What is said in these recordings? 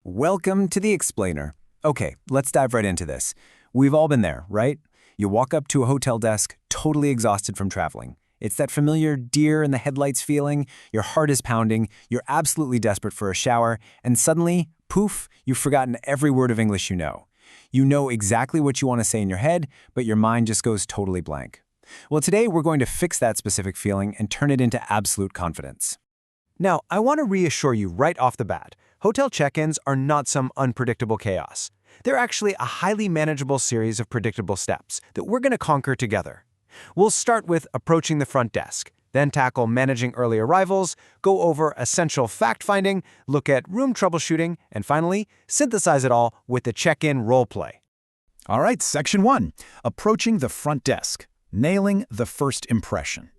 Welcome to the Explainer. Okay, let's dive right into this. We've all been there, right? You walk up to a hotel desk, totally exhausted from traveling. It's that familiar deer in the headlights feeling, your heart is pounding, you're absolutely desperate for a shower, and suddenly, poof, you've forgotten every word of English you know. You know exactly what you want to say in your head, but your mind just goes totally blank. Well, today we're going to fix that specific feeling and turn it into absolute confidence. Now, I want to reassure you right off the bat, hotel check-ins are not some unpredictable chaos. They're actually a highly manageable series of predictable steps that we're going to conquer together. We'll start with approaching the front desk, then tackle managing early arrivals, go over essential fact-finding, look at room troubleshooting, and finally, synthesize it all with the check-in role play. All right, Section 1, approaching the front desk, nailing the first impression.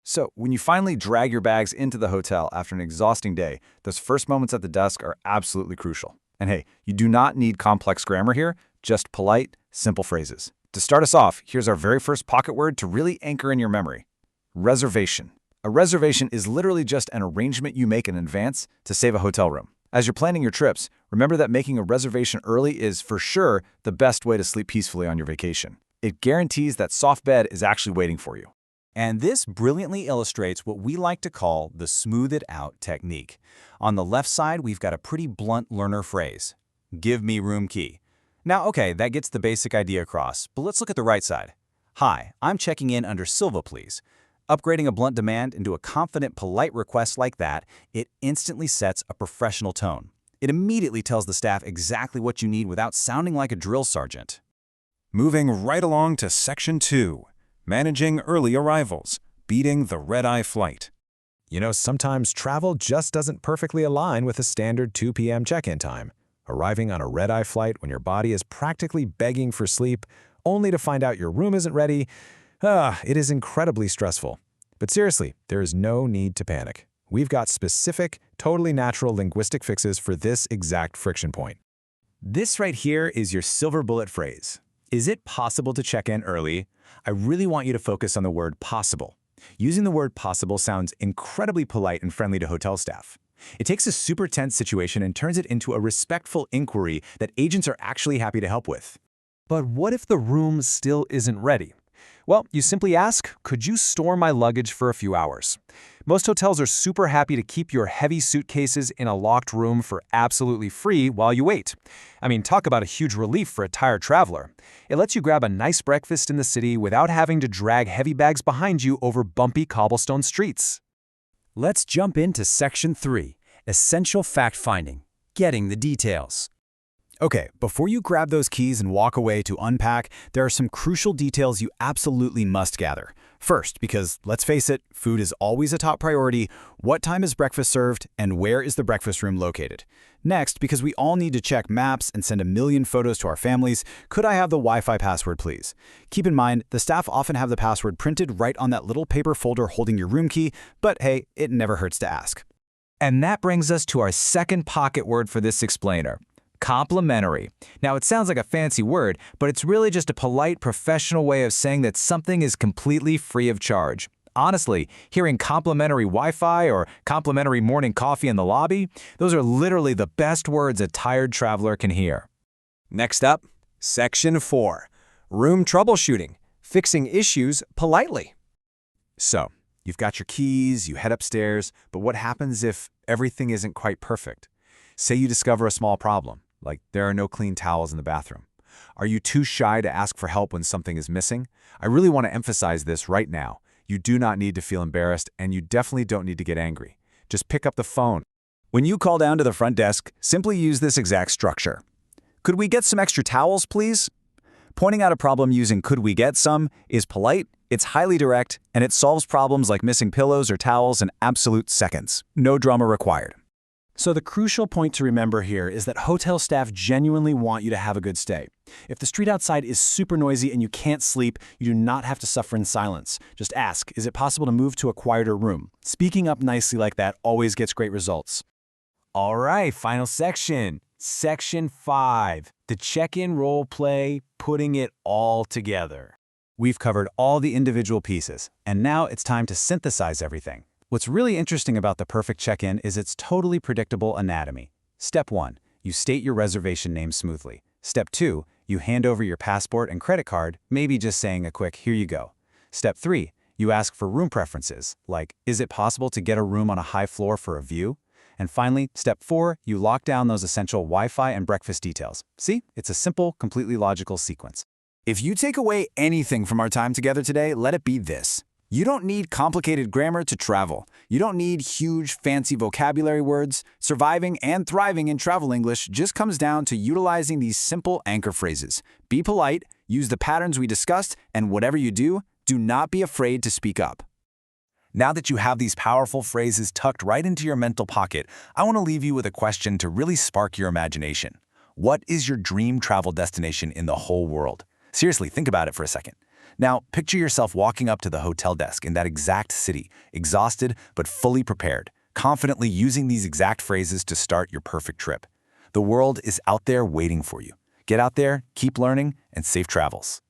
So, when you finally drag your bags into the hotel after an exhausting day, those first moments at the desk are absolutely crucial. And hey, you do not need complex grammar here, just polite, simple phrases. To start us off, here's our very first pocket word to really anchor in your memory. Reservation. A reservation is literally just an arrangement you make in advance to save a hotel room. As you're planning your trips, remember that making a reservation early is, for sure, the best way to sleep peacefully on your vacation. It guarantees that soft bed is actually waiting for you. And this brilliantly illustrates what we like to call the smooth it out technique. On the left side, we've got a pretty blunt learner phrase. Give me room key. Now, okay, that gets the basic idea across, but let's look at the right side. Hi, I'm checking in under Silva, please. Upgrading a blunt demand into a confident, polite request like that, it instantly sets a professional tone. It immediately tells the staff exactly what you need without sounding like a drill sergeant. Moving right along to Section 2. Managing early arrivals, beating the red-eye flight. You know, sometimes travel just doesn't perfectly align with a standard 2 p.m. check-in time. Arriving on a red-eye flight when your body is practically begging for sleep, only to find out your room isn't ready, it is incredibly stressful. But seriously, there is no need to panic. We've got specific, totally natural linguistic fixes for this exact friction point. This right here is your silver bullet phrase. Is it possible to check in early? I really want you to focus on the word possible. Using the word possible sounds incredibly polite and friendly to hotel staff. It takes a super tense situation and turns it into a respectful inquiry that agents are actually happy to help with. But what if the room still isn't ready? Well, you simply ask, could you store my luggage for a few hours? Most hotels are super happy to keep your heavy suitcases in a locked room for absolutely free while you wait. I mean, talk about a huge relief for a tired traveler. It lets you grab a nice breakfast in the city without having to drag heavy bags behind you over bumpy cobblestone streets. Let's jump into Section 3, essential fact-finding, getting the details. Okay, before you grab those keys and walk away to unpack, there are some crucial details you absolutely must gather. First, because let's face it, food is always a top priority, what time is breakfast served, and where is the breakfast room located? Next, because we all need to check maps and send a million photos to our families, could I have the Wi-Fi password, please? Keep in mind, the staff often have the password printed right on that little paper folder holding your room key, but hey, it never hurts to ask. And that brings us to our second pocket word for this explainer. Complimentary. Now, it sounds like a fancy word, but it's really just a polite, professional way of saying that something is completely free of charge. Honestly, hearing complimentary Wi-Fi or complimentary morning coffee in the lobby, those are literally the best words a tired traveler can hear. Next up, Section 4. Room troubleshooting, fixing issues politely. So, you've got your keys, you head upstairs, but what happens if everything isn't quite perfect? Say you discover a small problem, like there are no clean towels in the bathroom. Are you too shy to ask for help when something is missing? I really want to emphasize this right now. You do not need to feel embarrassed, and you definitely don't need to get angry. Just pick up the phone. When you call down to the front desk, simply use this exact structure. Could we get some extra towels, please? Pointing out a problem using could we get some is polite, it's highly direct, and it solves problems like missing pillows or towels in absolute seconds. No drama required. So the crucial point to remember here is that hotel staff genuinely want you to have a good stay. If the street outside is super noisy and you can't sleep, you do not have to suffer in silence. Just ask, is it possible to move to a quieter room? Speaking up nicely like that always gets great results. All right, final section. Section 5, the check-in role play, putting it all together. We've covered all the individual pieces, and now it's time to synthesize everything. What's really interesting about the perfect check-in is its totally predictable anatomy. Step 1. you state your reservation name smoothly. Step 2, you hand over your passport and credit card, maybe just saying a quick, "Here you go." Step 3, you ask for room preferences, like, "Is it possible to get a room on a high floor for a view?" And finally, step 4, you lock down those essential Wi-Fi and breakfast details. See, it's a simple, completely logical sequence. If you take away anything from our time together today, let it be this. You don't need complicated grammar to travel. You don't need huge, fancy vocabulary words. Surviving and thriving in travel English just comes down to utilizing these simple anchor phrases. Be polite, use the patterns we discussed, and whatever you do, do not be afraid to speak up. Now that you have these powerful phrases tucked right into your mental pocket, I want to leave you with a question to really spark your imagination. What is your dream travel destination in the whole world? Seriously, think about it for a second. Now, picture yourself walking up to the hotel desk in that exact city, exhausted but fully prepared, confidently using these exact phrases to start your perfect trip. The world is out there waiting for you. Get out there, keep learning, and safe travels.